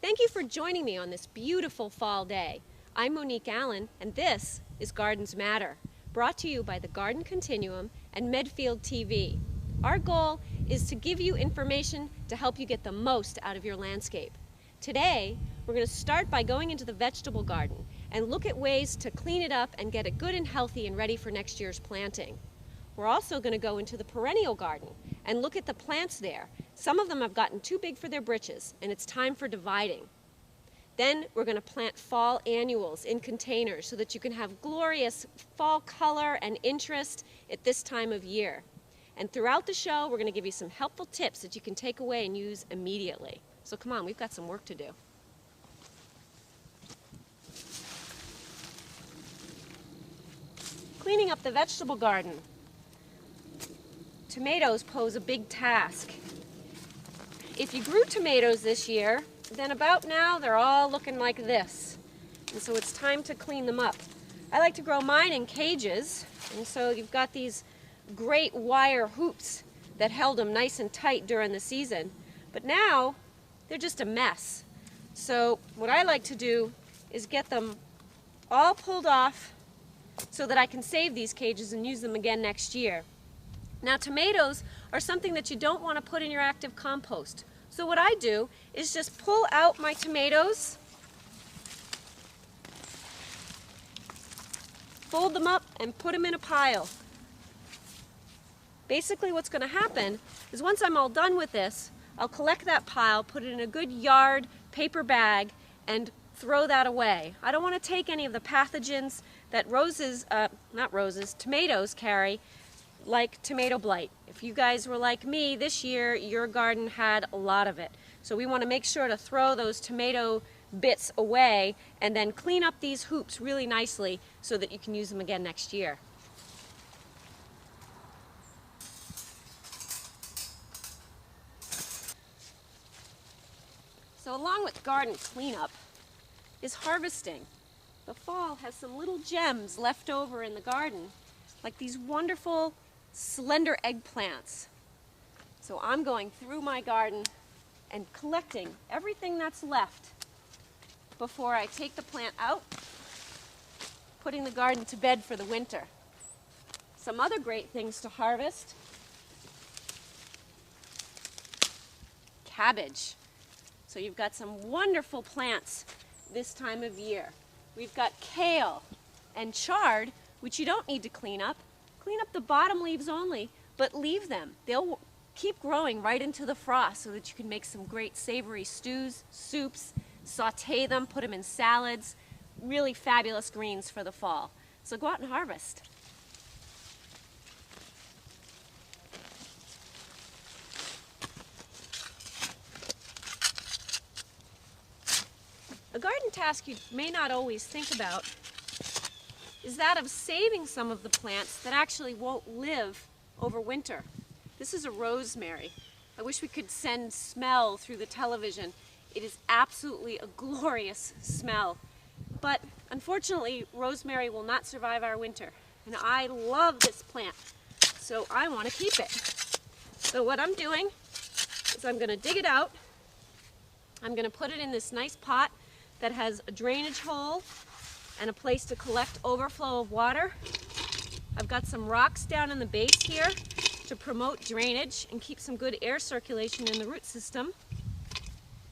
Thank you for joining me on this beautiful fall day. I'm Monique Allen, and this is Gardens Matter, brought to you by the Garden Continuum and Medfield TV. Our goal is to give you information to help you get the most out of your landscape. Today, we're going to start by going into the vegetable garden and look at ways to clean it up and get it good and healthy and ready for next year's planting. We're also going to go into the perennial garden and look at the plants there. Some of them have gotten too big for their britches, and it's time for dividing. Then we're going to plant fall annuals in containers so that you can have glorious fall color and interest at this time of year. And throughout the show, we're going to give you some helpful tips that you can take away and use immediately. So come on, we've got some work to do. Cleaning up the vegetable garden. Tomatoes pose a big task. If you grew tomatoes this year, then about now they're all looking like this. And so it's time to clean them up. I like to grow mine in cages, and so you've got these great wire hoops that held them nice and tight during the season. But now they're just a mess. So what I like to do is get them all pulled off so that I can save these cages and use them again next year. Now, tomatoes are something that you don't want to put in your active compost. So what I do is just pull out my tomatoes, fold them up, and put them in a pile. Basically what's going to happen is once I'm all done with this, I'll collect that pile, put it in a good yard paper bag, and throw that away. I don't want to take any of the pathogens that tomatoes carry, like tomato blight. If you guys were like me this year, your garden had a lot of it. So we want to make sure to throw those tomato bits away and then clean up these hoops really nicely so that you can use them again next year. So along with garden cleanup is harvesting. The fall has some little gems left over in the garden, like these wonderful slender eggplants. So I'm going through my garden and collecting everything that's left before I take the plant out, putting the garden to bed for the winter. Some other great things to harvest: cabbage. So you've got some wonderful plants this time of year. We've got kale and chard, which you don't need to clean up. Clean up the bottom leaves only, but leave them. They'll keep growing right into the frost so that you can make some great savory stews, soups, saute them, put them in salads. Really fabulous greens for the fall. So go out and harvest. A garden task you may not always think about is that of saving some of the plants that actually won't live over winter. This is a rosemary. I wish we could send smell through the television. It is absolutely a glorious smell. But unfortunately, rosemary will not survive our winter. And I love this plant, so I want to keep it. So what I'm doing is I'm going to dig it out. I'm going to put it in this nice pot that has a drainage hole and a place to collect overflow of water. I've got some rocks down in the base here to promote drainage and keep some good air circulation in the root system.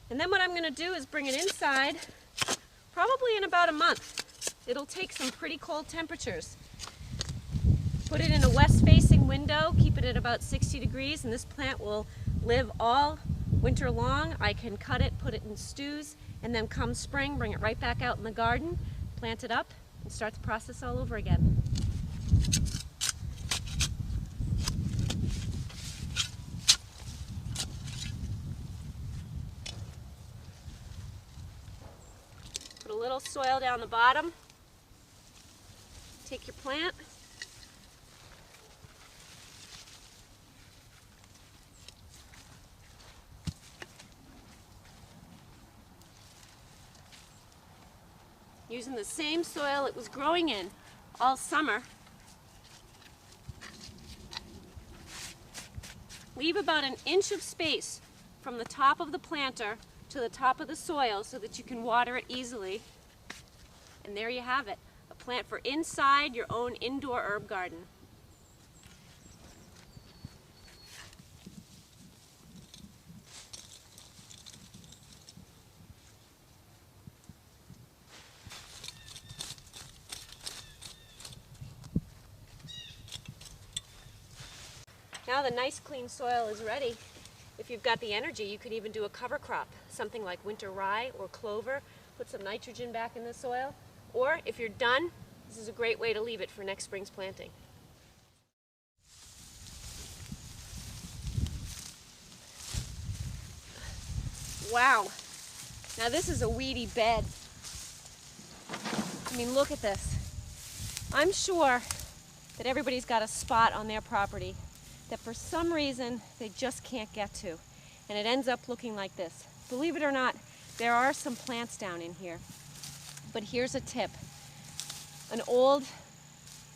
And then what I'm going to do is bring it inside, probably in about a month. It'll take some pretty cold temperatures. Put it in a west-facing window, keep it at about 60 degrees, and this plant will live all winter long. I can cut it, put it in stews, and then come spring, bring it right back out in the garden, plant it up, and start the process all over again. Put a little soil down the bottom. Take your plant. Using the same soil it was growing in all summer. Leave about an inch of space from the top of the planter to to the top of the soil so that you can water it easily. And there you have it, a plant for inside your own indoor herb garden. Now the nice clean soil is ready. If you've got the energy, you could even do a cover crop, something like winter rye or clover. Put some nitrogen back in the soil. Or if you're done, this is a great way to leave it for next spring's planting. Wow, now this is a weedy bed. I mean, look at this. I'm sure that everybody's got a spot on their property that for some reason they just can't get to, and it ends up looking like this. Believe it or not, there are some plants down in here, but here's a tip. An old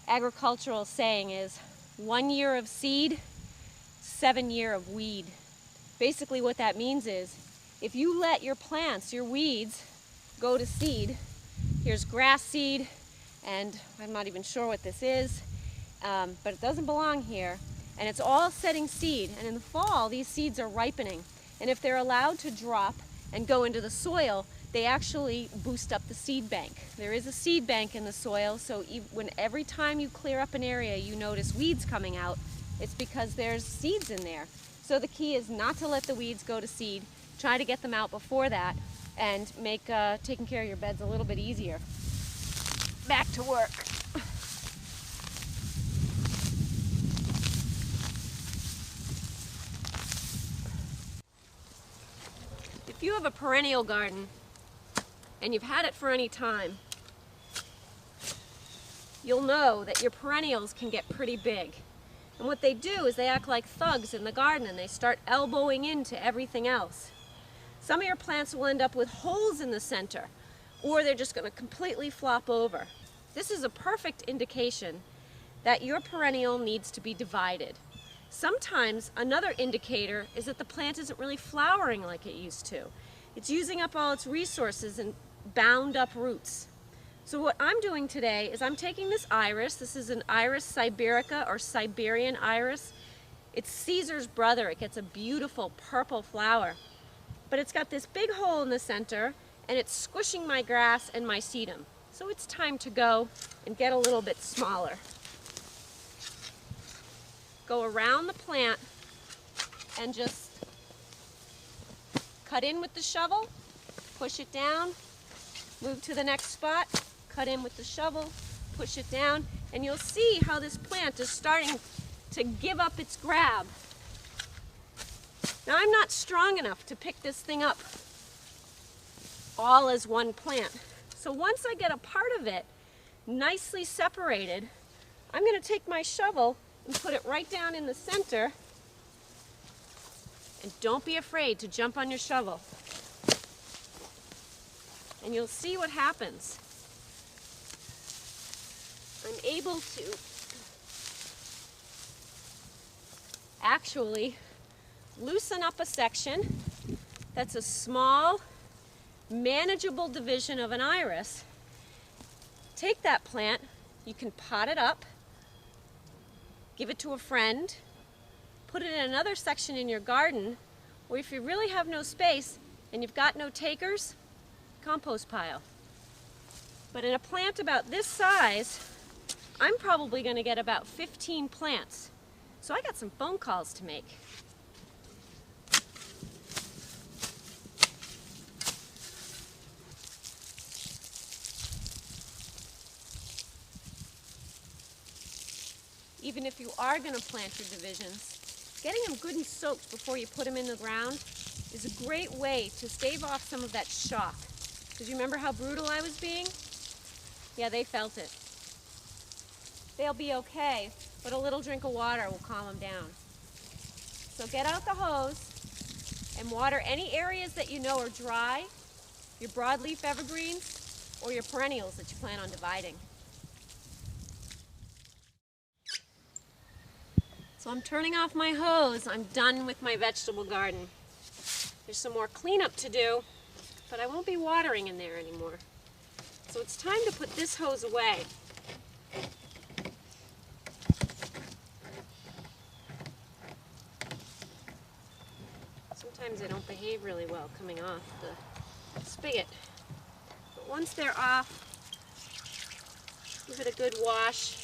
agricultural saying is 1 year of seed, 7 years of weed. Basically what that means is if you let your plants, your weeds, go to seed, here's grass seed, and I'm not even sure what this is, but it doesn't belong here. And it's all setting seed, and in the fall these seeds are ripening, and if they're allowed to drop and go into the soil, they actually boost up the seed bank. There is a seed bank in the soil, so every time you clear up an area you notice weeds coming out, it's because there's seeds in there. So the key is not to let the weeds go to seed, try to get them out before that, and make taking care of your beds a little bit easier. Back to work. If you have a perennial garden and you've had it for any time, you'll know that your perennials can get pretty big. And what they do is they act like thugs in the garden and they start elbowing into everything else. Some of your plants will end up with holes in the center, or they're just going to completely flop over. This is a perfect indication that your perennial needs to be divided. Sometimes another indicator is that the plant isn't really flowering like it used to. It's using up all its resources and bound up roots. So what I'm doing today is I'm taking this iris. This is an Iris siberica or Siberian iris. It's Caesar's brother. It gets a beautiful purple flower. But it's got this big hole in the center and it's squishing my grass and my sedum. So it's time to go and get a little bit smaller. Go around the plant and just cut in with the shovel, push it down, move to the next spot, cut in with the shovel, push it down, and you'll see how this plant is starting to give up its grab. Now I'm not strong enough to pick this thing up all as one plant. So once I get a part of it nicely separated, I'm going to take my shovel and put it right down in the center, and don't be afraid to jump on your shovel. And you'll see what happens. I'm able to actually loosen up a section that's a small, manageable division of an iris. Take that plant, you can pot it up, give it to a friend, put it in another section in your garden, or if you really have no space and you've got no takers, compost pile. But in a plant about this size, I'm probably going to get about 15 plants. So I got some phone calls to make. Even if you are going to plant your divisions, getting them good and soaked before you put them in the ground is a great way to stave off some of that shock. Because you remember how brutal I was being? Yeah, they felt it. They'll be okay, but a little drink of water will calm them down. So get out the hose and water any areas that you know are dry, your broadleaf evergreens, or your perennials that you plan on dividing. So I'm turning off my hose. I'm done with my vegetable garden. There's some more cleanup to do, but I won't be watering in there anymore. So it's time to put this hose away. Sometimes they don't behave really well coming off the spigot. But once they're off, give it a good wash.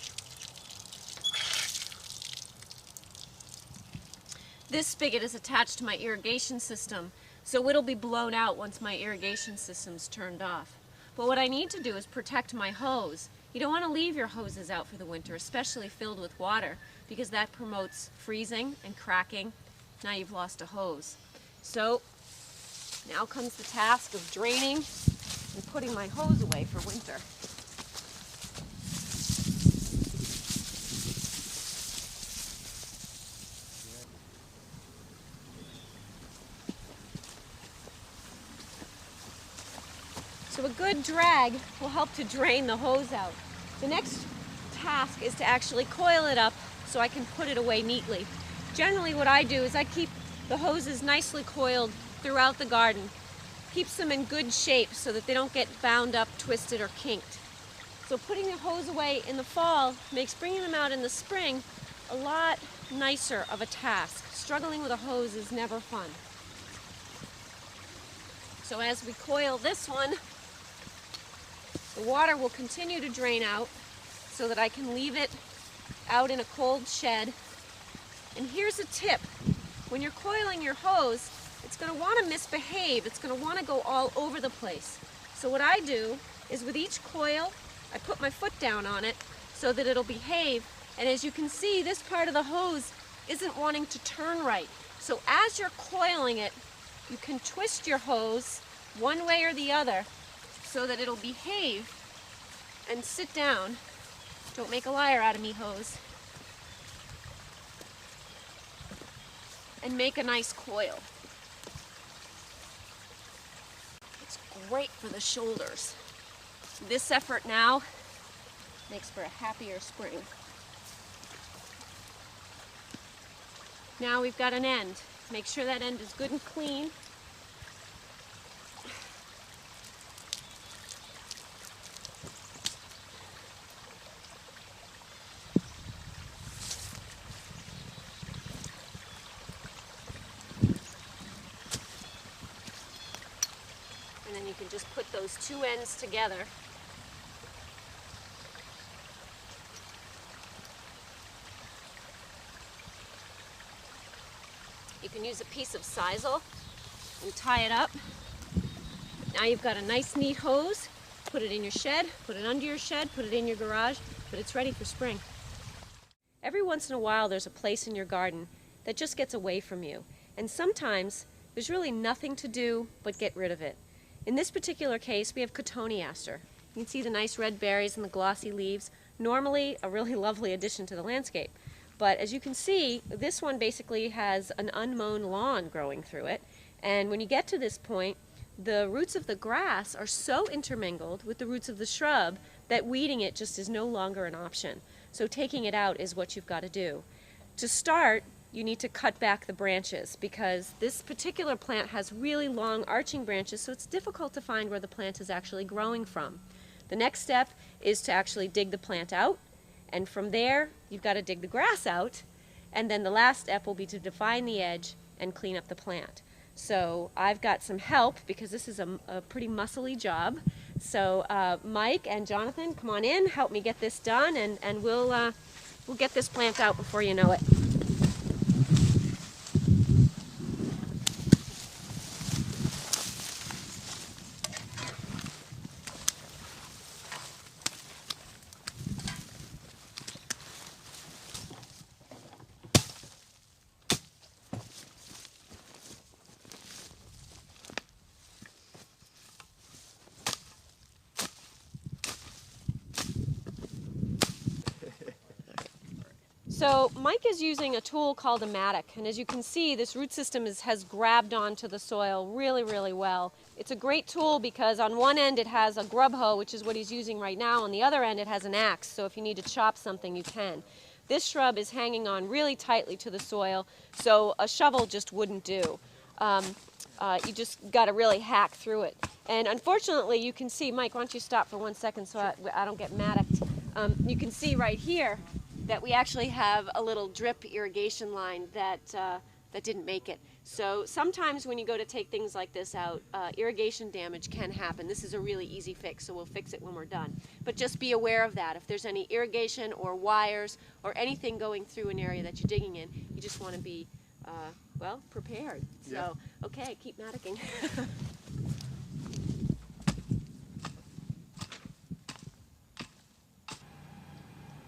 This spigot is attached to my irrigation system, so it'll be blown out once my irrigation system's turned off. But what I need to do is protect my hose. You don't want to leave your hoses out for the winter, especially filled with water, because that promotes freezing and cracking. Now you've lost a hose. So now comes the task of draining and putting my hose away for winter. So a good drag will help to drain the hose out. The next task is to actually coil it up so I can put it away neatly. Generally what I do is I keep the hoses nicely coiled throughout the garden. Keeps them in good shape so that they don't get bound up, twisted, or kinked. So putting the hose away in the fall makes bringing them out in the spring a lot nicer of a task. Struggling with a hose is never fun. So as we coil this one, the water will continue to drain out so that I can leave it out in a cold shed. And here's a tip. When you're coiling your hose, it's going to want to misbehave. It's going to want to go all over the place. So what I do is with each coil, I put my foot down on it so that it'll behave. And as you can see, this part of the hose isn't wanting to turn right. So as you're coiling it, you can twist your hose one way or the other so that it'll behave and sit down. Don't make a liar out of me, hose. And make a nice coil. It's great for the shoulders. This effort now makes for a happier spring. Now we've got an end. Make sure that end is good and clean. And then you can just put those two ends together. You can use a piece of sisal and tie it up. Now you've got a nice neat hose. Put it in your shed, put it under your shed, put it in your garage, but it's ready for spring. Every once in a while there's a place in your garden that just gets away from you. And sometimes there's really nothing to do but get rid of it. In this particular case, we have cotoneaster. You can see the nice red berries and the glossy leaves. Normally a really lovely addition to the landscape. But as you can see, this one basically has an unmown lawn growing through it. And when you get to this point, the roots of the grass are so intermingled with the roots of the shrub that weeding it just is no longer an option. So taking it out is what you've got to do. To start, you need to cut back the branches because this particular plant has really long arching branches, so it's difficult to find where the plant is actually growing from. The next step is to actually dig the plant out, and from there you've got to dig the grass out, and then the last step will be to define the edge and clean up the plant. So I've got some help because this is a pretty muscly job. So Mike and Jonathan, come on in, help me get this done, and we'll get this plant out before you know it. So Mike is using a tool called a mattock, and as you can see, this root system has grabbed onto the soil really, really well. It's a great tool because on one end it has a grub hoe, which is what he's using right now. On the other end it has an axe, so if you need to chop something, you can. This shrub is hanging on really tightly to the soil, so a shovel just wouldn't do. You just got to really hack through it. And unfortunately, you can see, Mike, why don't you stop for 1 second so I don't get mattocked. You can see right here that we actually have a little drip irrigation line that didn't make it. So sometimes when you go to take things like this out, irrigation damage can happen. This is a really easy fix, so we'll fix it when we're done. But just be aware of that. If there's any irrigation or wires or anything going through an area that you're digging in, you just want to be, well, prepared. Yeah. So, okay, keep mattocking.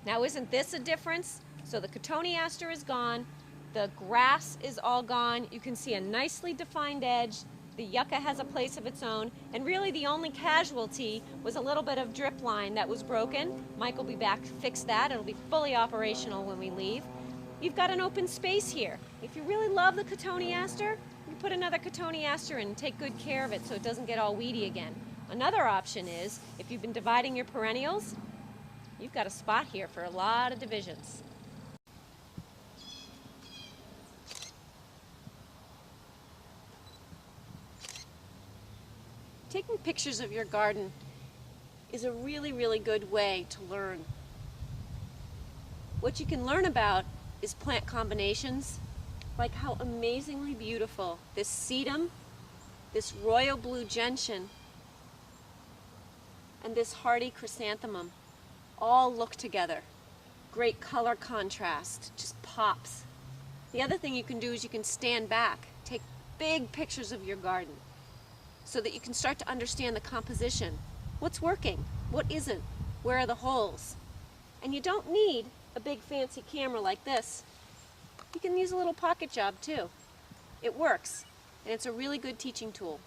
Now, isn't this a difference? So the cotoneaster is gone, the grass is all gone, you can see a nicely defined edge, the yucca has a place of its own, and really the only casualty was a little bit of drip line that was broken. Mike will be back to fix that. It'll be fully operational when we leave. You've got an open space here. If you really love the cotoneaster, you put another cotoneaster in and take good care of it so it doesn't get all weedy again. Another option is, if you've been dividing your perennials, you've got a spot here for a lot of divisions. Taking pictures of your garden is a really, really good way to learn. What you can learn about is plant combinations, like how amazingly beautiful this sedum, this royal blue gentian, and this hardy chrysanthemum all look together. Great color contrast, just pops. The other thing you can do is you can stand back, take big pictures of your garden so that you can start to understand the composition. What's working? What isn't? Where are the holes? And you don't need a big fancy camera like this. You can use a little pocket job too. It works, and it's a really good teaching tool.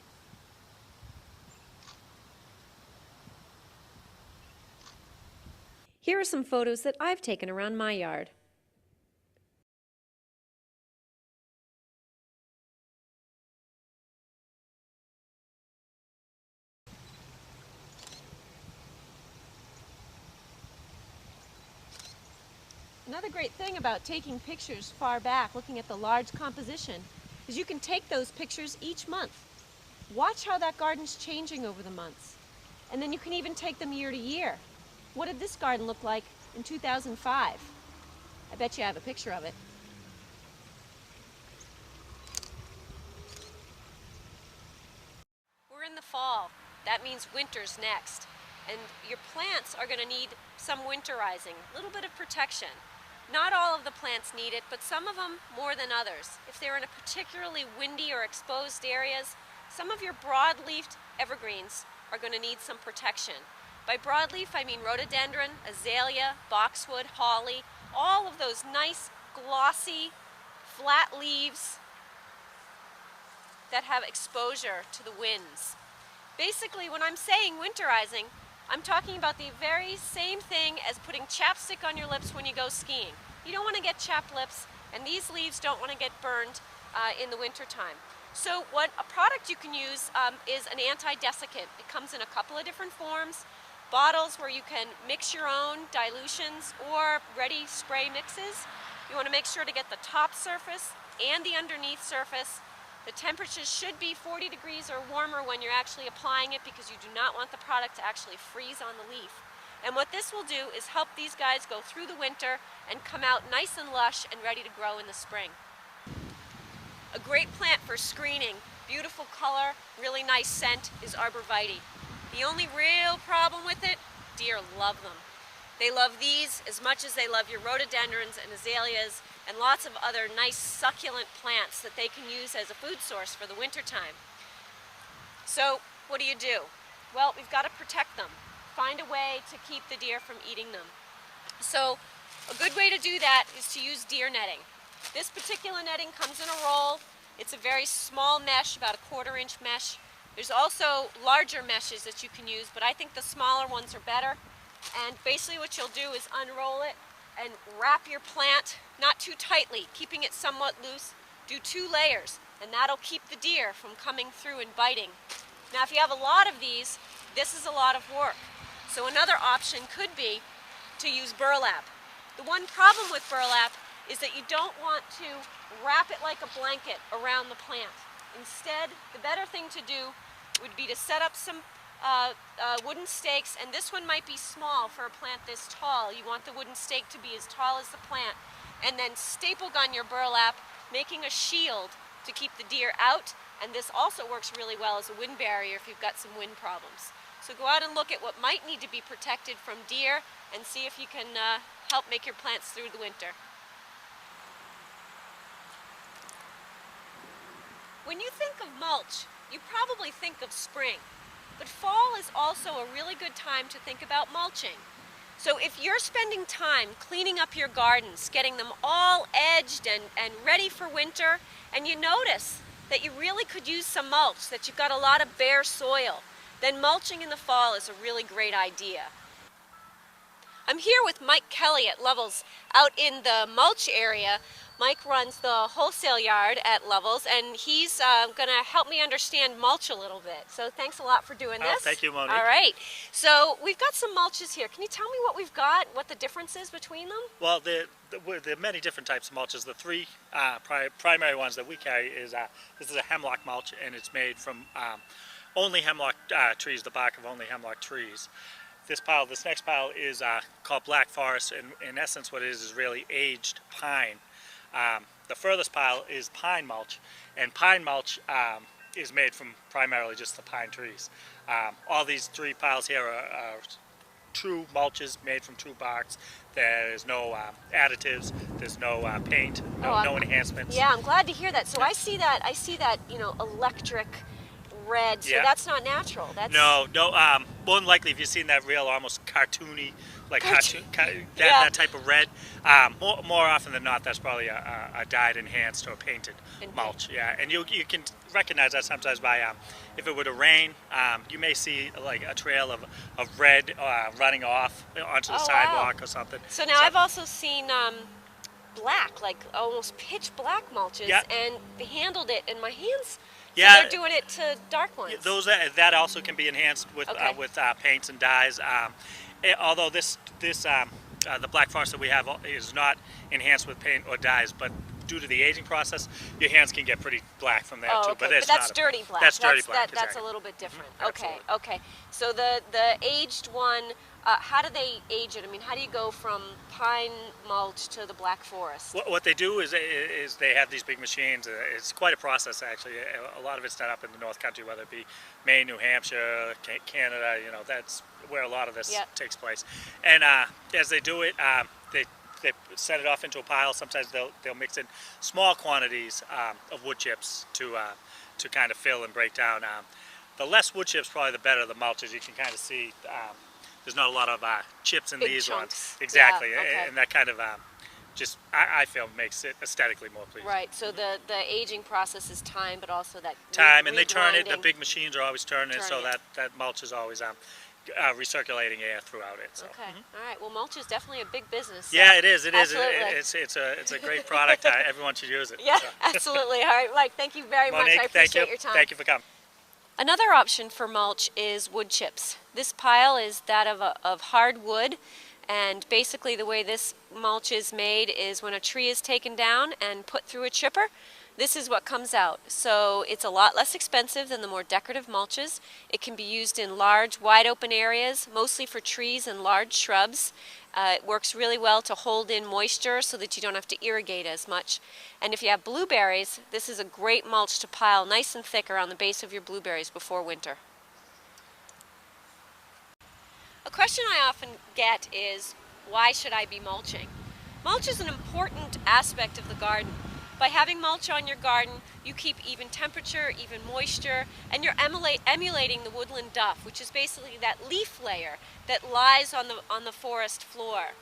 Here are some photos that I've taken around my yard. Another great thing about taking pictures far back, looking at the large composition, is you can take those pictures each month. Watch how that garden's changing over the months. And then you can even take them year to year. What did this garden look like in 2005? I bet you have a picture of it. We're in the fall. That means winter's next. And your plants are going to need some winterizing, a little bit of protection. Not all of the plants need it, but some of them more than others. If they're in a particularly windy or exposed areas, some of your broadleafed evergreens are going to need some protection. By broadleaf, I mean rhododendron, azalea, boxwood, holly, all of those nice, glossy, flat leaves that have exposure to the winds. Basically, when I'm saying winterizing, I'm talking about the very same thing as putting chapstick on your lips when you go skiing. You don't want to get chapped lips, and these leaves don't want to get burned in the wintertime. So what a product you can use is an anti-desiccant. It comes in a couple of different forms. Bottles where you can mix your own dilutions or ready spray mixes. You want to make sure to get the top surface and the underneath surface. The temperatures should be 40 degrees or warmer when you're actually applying it because you do not want the product to actually freeze on the leaf. And what this will do is help these guys go through the winter and come out nice and lush and ready to grow in the spring. A great plant for screening, beautiful color, really nice scent, is arborvitae. The only real problem with it, deer love them. They love these as much as they love your rhododendrons and azaleas and lots of other nice succulent plants that they can use as a food source for the wintertime. So what do? Well, we've got to protect them. Find a way to keep the deer from eating them. So a good way to do that is to use deer netting. This particular netting comes in a roll. It's a very small mesh, about a 1/4 inch mesh. There's also larger meshes that you can use, but I think the smaller ones are better. And basically what you'll do is unroll it and wrap your plant, not too tightly, keeping it somewhat loose. Do 2 layers, and that'll keep the deer from coming through and biting. Now if you have a lot of these, this is a lot of work. So another option could be to use burlap. The one problem with burlap is that you don't want to wrap it like a blanket around the plant. Instead, the better thing to do would be to set up some wooden stakes, and this one might be small for a plant this tall. You want the wooden stake to be as tall as the plant, and then staple gun your burlap, making a shield to keep the deer out, and this also works really well as a wind barrier if you've got some wind problems. So go out and look at what might need to be protected from deer and see if you can help make your plants through the winter. When you think of mulch, you probably think of spring, but fall is also a really good time to think about mulching. So if you're spending time cleaning up your gardens, getting them all edged and ready for winter, and you notice that you really could use some mulch, that you've got a lot of bare soil, then mulching in the fall is a really great idea. I'm here with Mike Kelly at Lovells out in the mulch area. Mike runs the wholesale yard at Lovells, and he's going to help me understand mulch a little bit. So thanks a lot for doing this. Thank you, Monique. All right. So we've got some mulches here. Can you tell me what we've got, what the difference is between them? Well, there are many different types of mulches. The three primary ones that we carry is this is a hemlock mulch, and it's made from only hemlock trees, the bark of only hemlock trees. This next pile is called black forest, and in essence what it is really aged pine. The furthest pile is pine mulch, and pine mulch is made from primarily just the pine trees. All these three piles here are true mulches made from true barks. There is no additives, there's no paint, no enhancements. Yeah, I'm glad to hear that. So I see that, electric red, so that's not natural. That's... No, more than likely if you've seen that real almost cartoony, like that type of red, more often than not that's probably a dyed, enhanced, or painted mulch. Yeah, and you can recognize that sometimes by, if it were to rain, you may see like a trail of red running off onto the sidewalk or something. So now I've also seen black, like almost pitch black mulches, and handled it in my hands. So they're doing it to dark ones. That also can be enhanced with paints and dyes. Although the black forest that we have is not enhanced with paint or dyes, but due to the aging process, your hands can get pretty black from that too. But that's dirty black. That's dirty black. That's a little bit different. Mm-hmm. Okay. So the aged one, how do they age it? I mean, how do you go from pine mulch to the black forest? What they do is they have these big machines. It's quite a process actually. A lot of it's done up in the North Country, whether it be Maine, New Hampshire, Canada. That's where a lot of this takes place. And as they do it, they set it off into a pile. Sometimes they'll mix in small quantities of wood chips to kind of fill and break down. The less wood chips, probably the better the mulch. As you can kind of see, there's not a lot of chips in these ones. Exactly, and that kind of I feel makes it aesthetically more pleasing. Right. So the aging process is time, but also that time, and they turn it. The big machines are always turning it, so that mulch is always recirculating air throughout it. So. Okay. All right. Well, mulch is definitely a big business. So yeah, it is. Absolutely. It's a great product. Everyone should use it. Yeah, so. Absolutely. All right, Mike. Thank you very much. I appreciate your time. Thank you for coming. Another option for mulch is wood chips. This pile is that of hard wood, and basically the way this mulch is made is when a tree is taken down and put through a chipper, this is what comes out. So it's a lot less expensive than the more decorative mulches. It can be used in large, wide open areas, mostly for trees and large shrubs. It works really well to hold in moisture so that you don't have to irrigate as much. And if you have blueberries, this is a great mulch to pile nice and thick around the base of your blueberries before winter. A question I often get is, why should I be mulching? Mulch is an important aspect of the garden. By having mulch on your garden, you keep even temperature, even moisture, and you're emulating the woodland duff, which is basically that leaf layer that lies on the forest floor.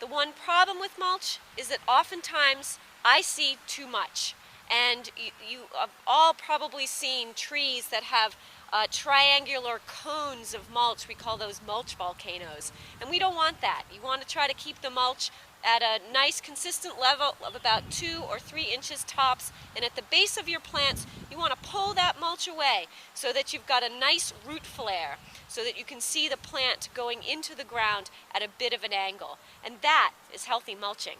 The one problem with mulch is that oftentimes I see too much. And you have all probably seen trees that have triangular cones of mulch. We call those mulch volcanoes. And we don't want that. You want to try to keep the mulch at a nice consistent level of about 2 or 3 inches tops, and at the base of your plants you want to pull that mulch away so that you've got a nice root flare, so that you can see the plant going into the ground at a bit of an angle, and that is healthy mulching.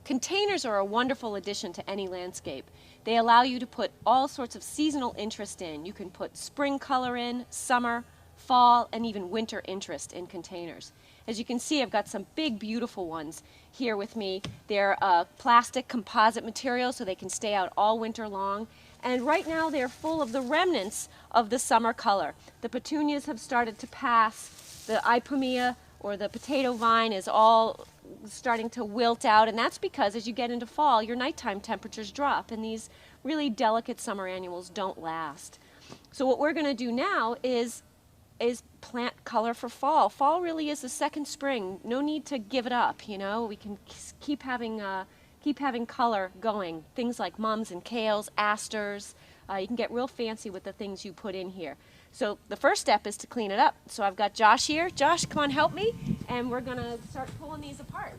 Containers are a wonderful addition to any landscape. They allow you to put all sorts of seasonal interest in. You can put spring color in, summer, fall, and even winter interest in containers. As you can see, I've got some big, beautiful ones here with me. They're plastic composite material, so they can stay out all winter long. And right now they're full of the remnants of the summer color. The petunias have started to pass. The Ipomea, or the potato vine, is all starting to wilt out, and that's because as you get into fall, your nighttime temperatures drop, and these really delicate summer annuals don't last. So what we're going to do now is plant color for fall. Fall really is the second spring. No need to give it up, you know. We can keep having color going. Things like mums and kales, asters. You can get real fancy with the things you put in here. So the first step is to clean it up. So I've got Josh here. Josh, come on, help me. And we're going to start pulling these apart.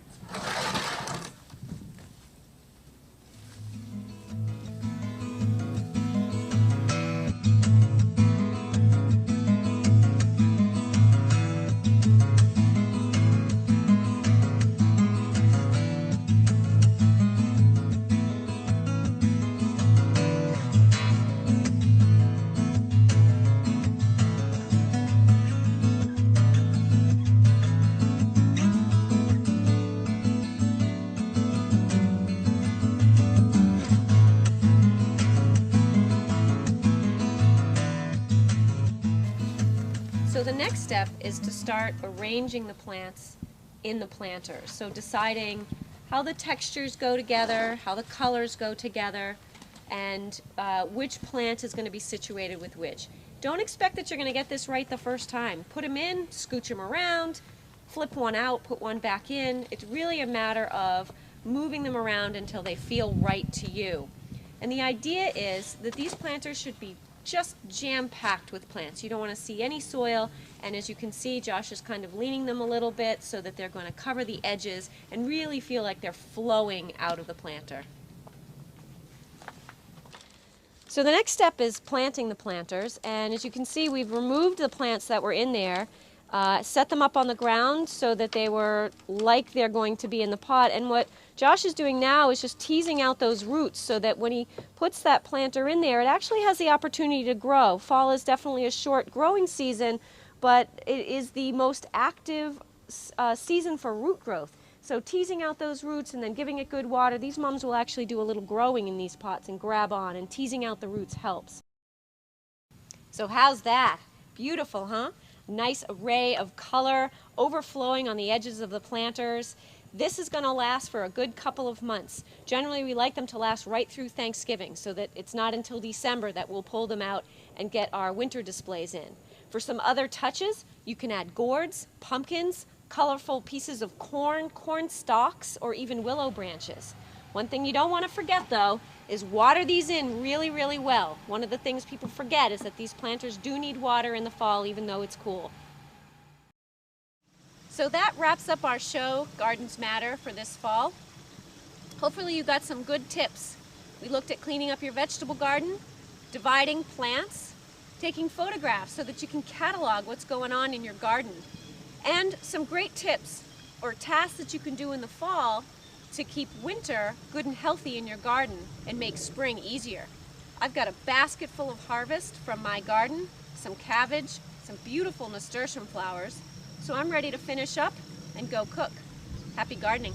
So the next step is to start arranging the plants in the planters. So deciding how the textures go together, how the colors go together, and which plant is going to be situated with which. Don't expect that you're going to get this right the first time. Put them in, scooch them around, flip one out, put one back in. It's really a matter of moving them around until they feel right to you. And the idea is that these planters should be just jam-packed with plants. You don't want to see any soil, and as you can see, Josh is kind of leaning them a little bit so that they're going to cover the edges and really feel like they're flowing out of the planter. So the next step is planting the planters, and as you can see, we've removed the plants that were in there, set them up on the ground so that they were like they're going to be in the pot. And what Josh is doing now is just teasing out those roots so that when he puts that planter in there, it actually has the opportunity to grow. Fall is definitely a short growing season, but it is the most active season for root growth. So teasing out those roots and then giving it good water, these mums will actually do a little growing in these pots and grab on, and teasing out the roots helps. So how's that? Beautiful, huh? Nice array of color overflowing on the edges of the planters. This is going to last for a good couple of months. Generally, we like them to last right through Thanksgiving, so that it's not until December that we'll pull them out and get our winter displays in. For some other touches, you can add gourds, pumpkins, colorful pieces of corn, corn stalks, or even willow branches. One thing you don't want to forget, though, is water these in really, really well. One of the things people forget is that these planters do need water in the fall, even though it's cool. So that wraps up our show, Gardens Matter, for this fall. Hopefully you got some good tips. We looked at cleaning up your vegetable garden, dividing plants, taking photographs so that you can catalog what's going on in your garden, and some great tips or tasks that you can do in the fall to keep winter good and healthy in your garden and make spring easier. I've got a basket full of harvest from my garden, some cabbage, some beautiful nasturtium flowers, so I'm ready to finish up and go cook. Happy gardening.